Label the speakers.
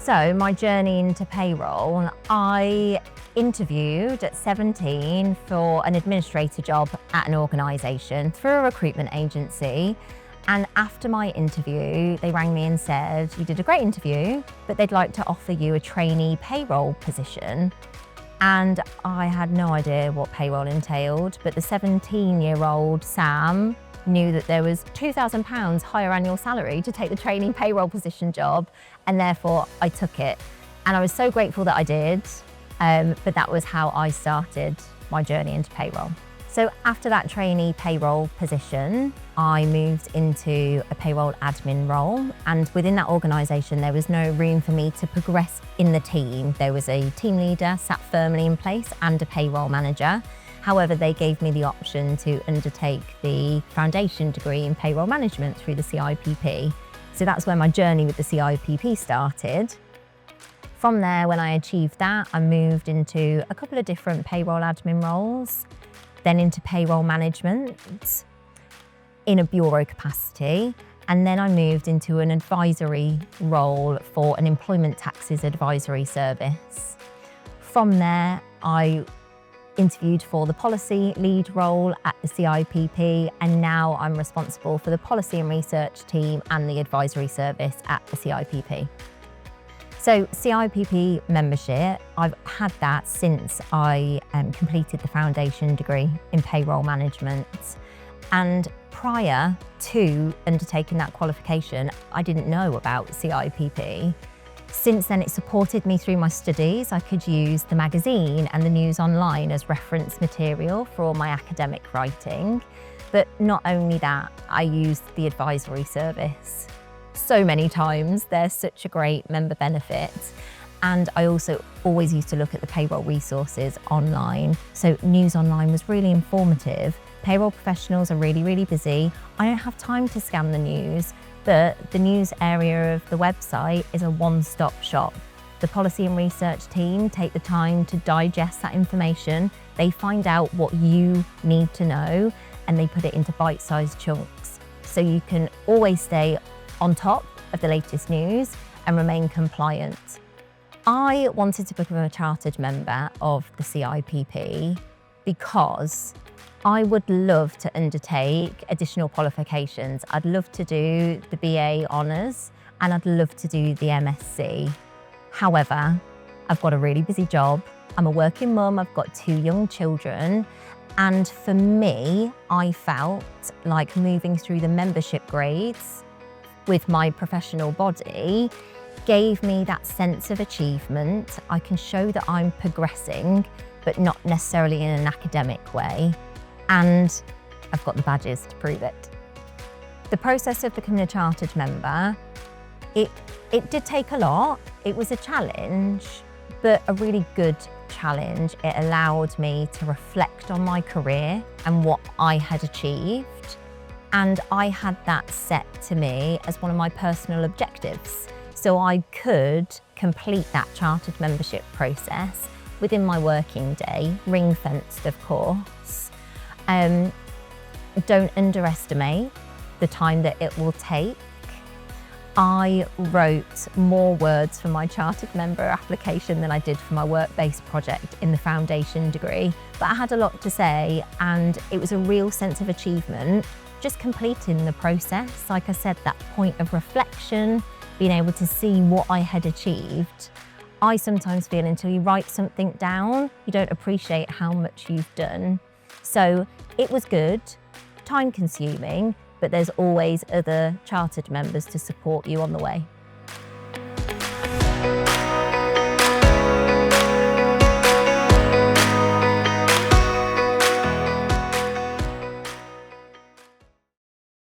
Speaker 1: So my journey into payroll, I interviewed at 17 for an administrator job at an organisation through a recruitment agency. And after my interview, they rang me and said, "You did a great interview, but they'd like to offer you a trainee payroll position." And I had no idea what payroll entailed, but the 17-year-old Sam knew that there was £2,000 higher annual salary to take the trainee payroll position job, and therefore I took it. And I was so grateful that I did, but that was how I started my journey into payroll. So after that trainee payroll position, I moved into a payroll admin role, and within that organisation there was no room for me to progress in the team. There was a team leader sat firmly in place and a payroll manager. However, they gave me the option to undertake the foundation degree in payroll management through the CIPP. So that's where my journey with the CIPP started. From there, when I achieved that, I moved into a couple of different payroll admin roles, then into payroll management in a bureau capacity, and then I moved into an advisory role for an employment taxes advisory service. From there, I interviewed for the policy lead role at the CIPP, and now I'm responsible for the policy and research team and the advisory service at the CIPP. So CIPP membership, I've had that since I completed the foundation degree in payroll management. And prior to undertaking that qualification, I didn't know about CIPP. Since then, it supported me through my studies. I could use the magazine and the news online as reference material for all my academic writing. But not only that, I used the advisory service so many times. They're such a great member benefit. And I also always used to look at the payroll resources online. So news online was really informative. Payroll professionals are really, really busy. I don't have time to scan the news, but the news area of the website is a one-stop shop. The policy and research team take the time to digest that information. They find out what you need to know, and they put it into bite-sized chunks. So you can always stay on top of the latest news and remain compliant. I wanted to become a chartered member of the CIPP because I would love to undertake additional qualifications. I'd love to do the BA Honours and I'd love to do the MSc. However, I've got a really busy job. I'm a working mum, I've got 2 young children. And for me, I felt like moving through the membership grades with my professional body gave me that sense of achievement. I can show that I'm progressing, but not necessarily in an academic way. And I've got the badges to prove it. The process of becoming a chartered member, it did take a lot. It was a challenge, but a really good challenge. It allowed me to reflect on my career and what I had achieved. And I had that set to me as one of my personal objectives. So I could complete that chartered membership process within my working day, ring-fenced of course. Don't underestimate the time that it will take. I wrote more words for my chartered member application than I did for my work-based project in the foundation degree, but I had a lot to say, and it was a real sense of achievement just completing the process. Like I said, that point of reflection, being able to see what I had achieved. I sometimes feel until you write something down, you don't appreciate how much you've done. So it was good, time consuming, but there's always other chartered members to support you on the way.